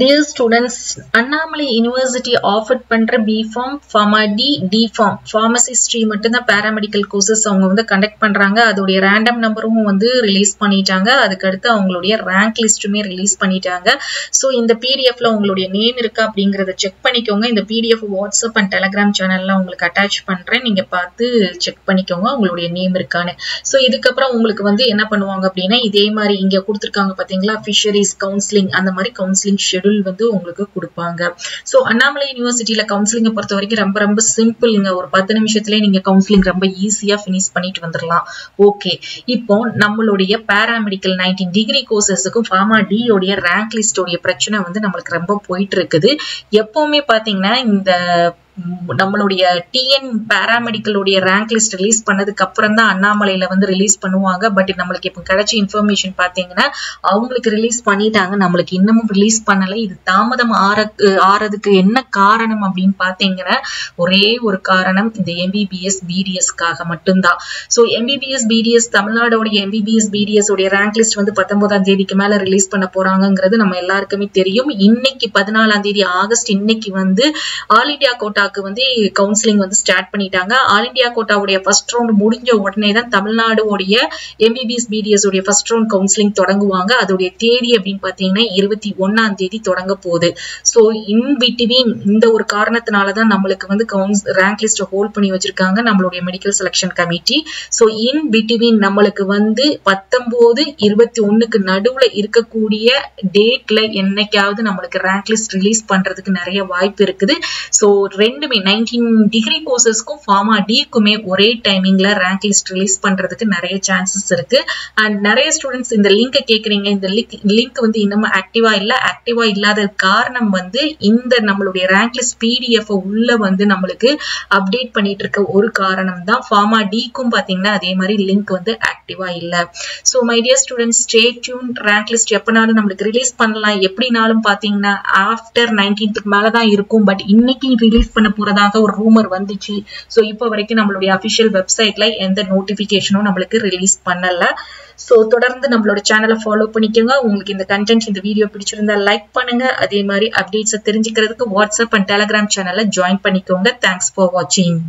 Dear students, Annamalai University offered பண்ற B.Pharm, Pharma D, D.Pharm, Pharmacy stream மட்டும்தான் paramedical courses அவங்க வந்து conduct பண்றாங்க. அதோடைய ரேண்டம் நம்பரும் வந்து ரிலீஸ் பண்ணிட்டாங்க. அதுக்கு அடுத்து அவங்களுடைய ரேங்க் லிஸ்ட்டுமே ரிலீஸ் பண்ணிட்டாங்க. ஸோ இந்த பிடிஎஃப்ல உங்களுடைய நேம் இருக்கா அப்படிங்கறத செக் பண்ணிக்கோங்க. இந்த பிடிஎஃப் வாட்ஸ்அப் அண்ட் டெலிகிராம் சேனல்ல உங்களுக்கு அட்டாச் பண்றேன். நீங்க பார்த்து செக் பண்ணிக்கோங்க உங்களுடைய நேம் இருக்கான்னு. ஸோ இதுக்கப்புறம் உங்களுக்கு வந்து என்ன பண்ணுவாங்க அப்படின்னா இதே மாதிரி இங்க கொடுத்துருக்காங்க பாத்தீங்களா, ஃபிஷரிஸ் கவுன்சிலிங் அந்த மாதிரி கவுன்சிலிங் வந்து உங்களுக்கு கொடுப்பாங்க. சோ அண்ணாமலை யூனிவர்சிட்டியில கவுன்சிலிங் பொறுத்த வரைக்கும் ரொம்ப சிம்பிள்ங்க. ஒரு 10 நிமிஷத்திலே நீங்க கவுன்சிலிங் ரொம்ப ஈஸியா ஃபினிஷ் பண்ணிட்டு வந்துடலாம். ஓகே, இப்போ நம்மளுடைய பாராமெடிக்கல் 19 டிகிரி கோர்சஸுக்கும் ஃபார்மா டி உடைய ரேங்க் லிஸ்ட் உடைய பிரச்சனை வந்து நம்மளுக்கு ரொம்ப போயிட்டு இருக்குது. எப்பவுமே பாத்தீங்கன்னா இந்த நம்மளுடைய டிஎன் பாராமெடிக்கலுடைய ரேங்க் லிஸ்ட் ரிலீஸ் பண்ணதுக்கு அப்புறம் தான் அண்ணாமலையில வந்து ரிலீஸ் பண்ணுவாங்க. பட் நம்மளுக்கு இப்ப கிடைச்ச இன்ஃபர்மேஷன் பாத்தீங்கன்னா அவங்களுக்கு ரிலீஸ் பண்ணிட்டாங்க, நம்மளுக்கு இன்னமும் ரிலீஸ் பண்ணல. இது தாமதம் ஆறதுக்கு என்ன காரணம் அப்படின்னு பாத்தீங்கன்னா ஒரே ஒரு காரணம், இந்த எம்பிபிஎஸ் பிடிஎஸ்க்காக மட்டும்தான். சோ எம்பிபிஎஸ் பிடிஎஸ் தமிழ்நாடோடைய எம்பிபிஎஸ் பிடிஎஸ் உடைய ரேங்க் லிஸ்ட் வந்து 19ஆம் தேதிக்கு மேல ரிலீஸ் பண்ண போறாங்கிறது நம்ம எல்லாருக்குமே தெரியும். இன்னைக்கு 14ஆம் தேதி ஆகஸ்ட் இன்னைக்கு வந்து ஆல் இண்டியா கோட்டா வந்து கவுன்சிலிங் வந்து ஸ்டார்ட் பண்ணிட்டாங்க. ஆல் இண்டியா கோட்டாவுடைய ஃபர்ஸ்ட் ரவுண்ட் முடிஞ்ச உடனே தான் தமிழ்நாடுடைய எம்பிபிஎஸ் பிடிஎஸ் உடைய ஃபர்ஸ்ட் ரவுண்ட் கவுன்சிலிங் தொடங்குவாங்க. அதோடைய தேதி அப்படின்னு பாத்தீங்கன்னா 21ஆம் தேதி தொடங்க போகுது. சோ இன் பிட்வீன் இந்த ஒரு காரணத்தினாலதான் நம்மளுக்கு வந்து ரேங்க் லிஸ்ட் ஹோல்ட் பண்ணி வச்சிருக்காங்க நம்மளுடைய medical selection committee. So in between நம்மளுக்கு வந்து 19-21க்கு நடுவுல இருக்கக்கூடிய டேட்ல என்னைக்காவது நம்மளுக்கு ரேங்க் லிஸ்ட் ரிலீஸ் பண்றதுக்கு நிறைய வாய்ப்பு இருக்குது. சோ 19 டிகிரி கோர்சஸ்க்கும் ஃபார்மா டிக்குமே ஒரே டைமிங்ல ரேங்க் லிஸ்ட் ரிலீஸ் பண்றதுக்கு நிறைய சான்சஸ் இருக்கு. அண்ட் நிறைய ஸ்டூடெண்ட்ஸ் இந்த லிங்கை கேக்குறீங்க. இந்த லிங்க் வந்து இன்னும் ஆக்டிவா இல்லாத காரணம் வந்து இந்த நம்மளுடைய ரேங்க் லிஸ்ட் பிடிஎஃப் உள்ள வந்து நம்மளுக்கு அப்டேட் பண்ணிட்டு இருக்க ஒரு காரணம் தான். ஃபார்மா டிக்கும் பாத்தீங்கன்னா அதே மாதிரி லிங்க் வந்து ஆக்டிவா இல்ல. So my dear students, stay tuned. Rank list எப்பனாலும் நம்மளுக்கு ரிலீஸ் பண்ணலாம். எப்படினாலும் பாத்தீங்கன்னா ஆஃப்டர் 19th மேலதான் இருக்கும். பட் இன்னைக்கு ரிலீஸ் பண்ண போறதாக ஒரு ரூமர் வந்துச்சு. சோ இப்போ வரைக்கும் நம்மளுடைய அபிஷியல் வெப்சைட்ல எந்த நோட்டிபிகேஷனும் நம்மளுக்கு ரிலீஸ் பண்ணல. சோ தொடர்ந்து நம்மளோட சேனலை ஃபாலோ பண்ணிக்கோங்க. உங்களுக்கு இந்த கண்டென்ட் இந்த வீடியோ பிடிச்சிருந்தா லைக் பண்ணுங்க. அதே மாதிரி அப்டேட்ஸ் தெரிஞ்சுக்கிறதுக்கு வாட்ஸ்அப் அண்ட் டெலிகிராம் சேனல்ல ஜாயின் பண்ணிக்கோங்க. தேங்க்ஸ் ஃபார் வாட்சிங்.